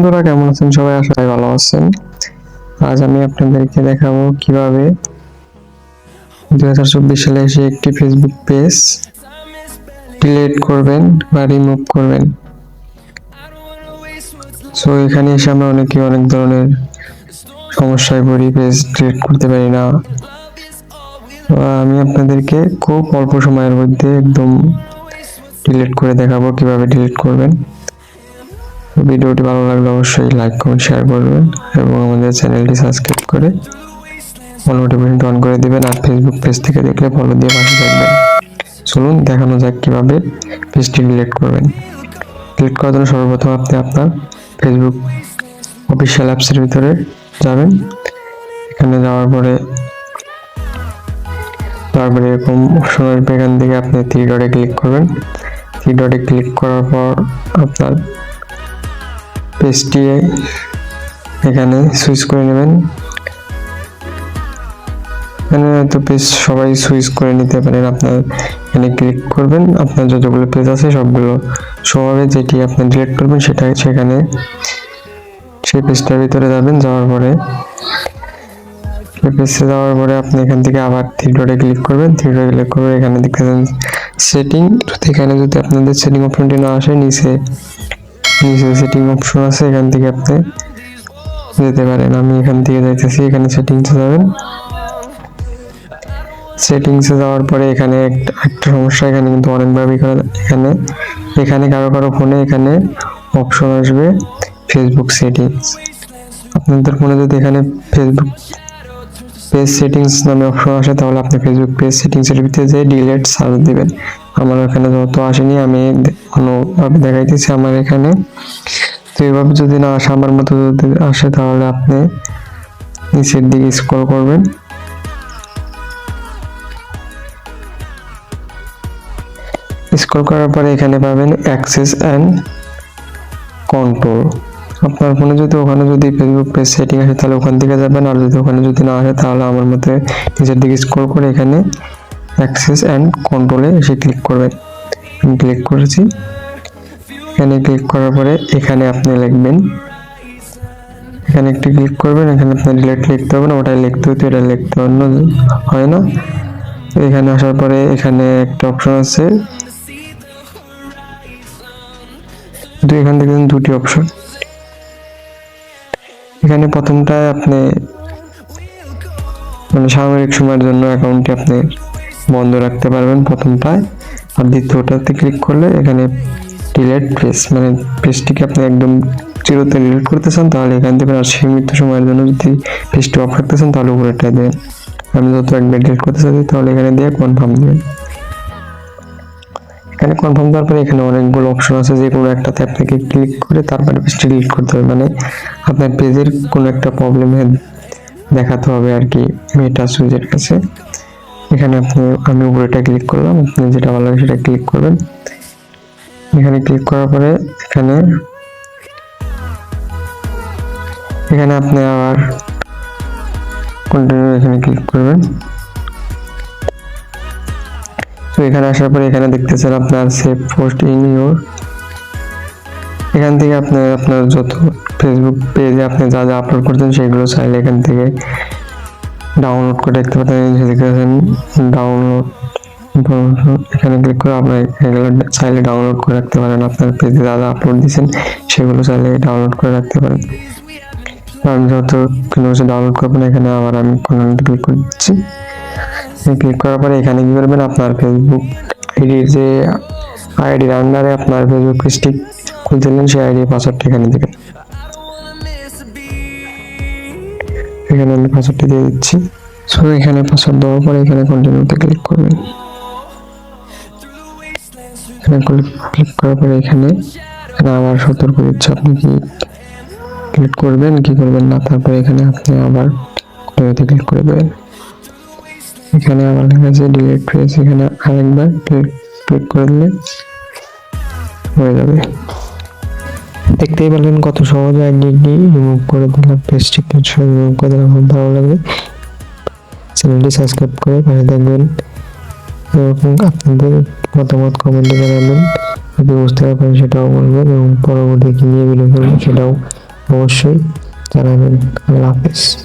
বন্ধুরা, কেমন আছেন সবাই? আশা করি ভালো আছেন। আজ আমি আপনাদেরকে দেখাবো কিভাবে 2024 সালে এসে একটি ফেসবুক পেজ ডিলিট করবেন বা রিমুভ করবেন। সো এখানে এসে আমরা অনেক ধরনের সমস্যায় পড়ি, পেজ ডিলিট করতে পারি না। আমি আপনাদেরকে খুব অল্প সময়ের মধ্যে একদম ডিলিট করে দেখাবো কিভাবে ডিলিট করবেন। ভিডিওটি ভালো লাগলে অবশ্যই লাইক কমেন্ট শেয়ার করবেন এবং আমাদের চ্যানেলটি সাবস্ক্রাইব করে অল নোটিফিকেশন অন করে দিবেন। আর ফেসবুক পেজ থেকে দেখলে ফলো দিয়ে পাশে থাকবেন। চলুন দেখানো যাক কিভাবে পেজটি ডিলিট করবেন। ডিলিট করার জন্য সর্বপ্রথম আপনি আপনার ফেসবুক অফিসিয়াল অ্যাপসের ভিতরে যাবেন। এখানে যাওয়ার পরে এরকম অপশন আসবে, এখান থেকে আপনি থ্রি ডটে ক্লিক করবেন। থ্রি ডটে ক্লিক করার পর আপনার পেজটি এখানে সুইচ করে নেবেন। এখানে তো পেজ সবাই সুইচ করে নিতে পারেন। আপনার এখানে ক্লিক করবেন, আপনার যতগুলো পেজ আছে সবগুলো শো হবে। যেটি আপনি ডিলিট করবেন সেটা সেখানে সেই পেজটার ভিতরে যাবেন। যাওয়ার পরে পেজে যাওয়ার পরে আপনি এখান থেকে আবার থ্রি ডটে ক্লিক করবেন। থ্রি ডটে ক্লিক করে এখানে দেখতেছেন সেটিং। এখানে যদি আপনাদের সেটিং অপশনটি না আসে, নিচে সেটিং অপশন আছে, এখান থেকে আপনি যেতে পারেন। আমি এখান থেকে যাইতেছি, এখানে সেটিংসে যাবেন। সেটিংসে যাওয়ার পরে এখানে একটা সমস্যা, এখানে কিন্তু অনেকভাবে এখানে কারো ফোনে এখানে অপশন আসবে ফেসবুক সেটিংস। আপনাদের ফোনে যদি এখানে ফেসবুক পেজ সেটিংস নামে অপশন আসে, তাহলে আপনি ফেসবুক পেজ সেটিংসের ভিতরে যে ডিলিট সার্চ দিবেন। আমার এখানে যত আসেনি, আমি অন্যভাবে দেখাইতেছি আমার এখানে। তো এইভাবে যদি না আসে, আমার মতো যদি আসে, তাহলে আপনি নিচের দিকে স্ক্রল করবেন। স্ক্রল করার পরে এখানে পাবেন অ্যাক্সেস অ্যান্ড কন্ট্রোল। আপনার ফোনে যদি ওখানে যদি ফেসবুক পেজ সেটিং আসে, তাহলে ওখান থেকে যাবেন। আর যদি ওখানে যদি না আসে, তাহলে আমার মতে নিচের দিকে স্ক্রল করে এখানে অ্যাক্সেস অ্যান্ড কন্ট্রোলে এসে ক্লিক করবেন। আমি ক্লিক করেছি। এখানে ক্লিক করার পরে এখানে আপনি লিখবেন, এখানে একটু ক্লিক করবেন। এখানে আপনি ডিলিট লিখতে হবে না, ওটাই লিখতে হতো, এটা লিখতে হয় না। এখানে আসার পরে এখানে একটা অপশন আছে, এখান থেকে দুটি অপশন। এখানে প্রথমটায় আপনি সাময়িক সময়ের জন্য অ্যাকাউন্টটি আপনি বন্ধ রাখতে পারবেন প্রথমটায়। আর দ্বিতীয়টাতে ক্লিক করলে এখানে ডিলিট পেজ, পেজটিকে আপনি একদম চিরতরে ডিলিট করতে চান, তাহলে এখান থেকে আর সীমিত সময়ের জন্য যদি পেজটি অফ রাখতে চান, তাহলে উপরেটা দেবেন। আমি যত একবার ডিলিট করতে চাই, তাহলে এখানে দিয়ে কনফার্ম দেবেন। এখানে কনফার্ম দেওয়ার পরে এখানে অনেকগুলো অপশন আছে, যে কোনো একটাতে আপনাকে ক্লিক করে তারপরে পেজটি ডিলিট করতে হবে। আপনার পেজের কোনো একটা প্রবলেম দেখাতে হবে আর কি মেটা সুইচের কাছে। এখানে আমি উপরেটা ক্লিক করলাম, আপনি যেটা ভালো লাগে সেটা ক্লিক করবেন। এখানে ক্লিক করার পরে এখানে আপনি আবার কন্টিনিউ এখানে ক্লিক করবেন। তো এখানে আসার পরে এখানে দেখতেছেন আপনার সেভ পোস্ট ইন ইউর। এখান থেকে আপনার যত ফেসবুক পেজে আপনি যা আপলোড করছেন সেগুলো চাইলে এখান থেকে ডাউনলোড করে রাখতে পারেন। ডাউনলোড এখানে ক্লিক করে আপনার এগুলো চাইলে ডাউনলোড করে রাখতে পারেন। আপনার পেজে যা আপলোড দিয়েছেন সেগুলো চাইলে ডাউনলোড করে রাখতে পারেন। আমি যত কোনো কিছু ডাউনলোড করবেন, এখানে আবার আমি ক্লিক করে দিচ্ছি। ক্লিক করার পরে এখানে কি করবেন, আপনার ফেসবুক আইডির যে আইডির আন্ডারে আপনার ফেসবুক পেজটি খুলছিলেন সেই আইডি পাসওয়ার্ডটা এখানে দেবেন। এখানে আমি পাসওয়ার্ডটি দিয়ে দিচ্ছি। সো এখানে পাসওয়ার্ড দেওয়ার পরে এখানে কন্টিনিউতে ক্লিক করবেন। এখানে ক্লিক করার পরে এখানে আবার সতর্ক দিচ্ছে আপনি কি ক্লিক করবেন কি করবেন না। তারপরে এখানে আপনি আবার কন্টিনিউতে ক্লিক করে দেবেন। এখানে আবার লেখা আছে ডিলিট পেজ, এখানে আরেকবার ক্লিক করে দিলে হয়ে যাবে। দেখতেই পেলেন কত সহজে আইডিটি রিমুভ করে দিলাম, পেজটিকে রিমুভ করে দিলাম। খুব ভালো লাগবে, চ্যানেলটি সাবস্ক্রাইব করে পাশে থাকবেন এবং আপনাদের মতামত কমেন্টে জানাবেন। যদি বুঝতে পারেন সেটাও বলবেন এবং পরবর্তী কি নিয়ে ভিডিও করবেন সেটাও অবশ্যই জানাবেন। আল্লাহ হাফেজ।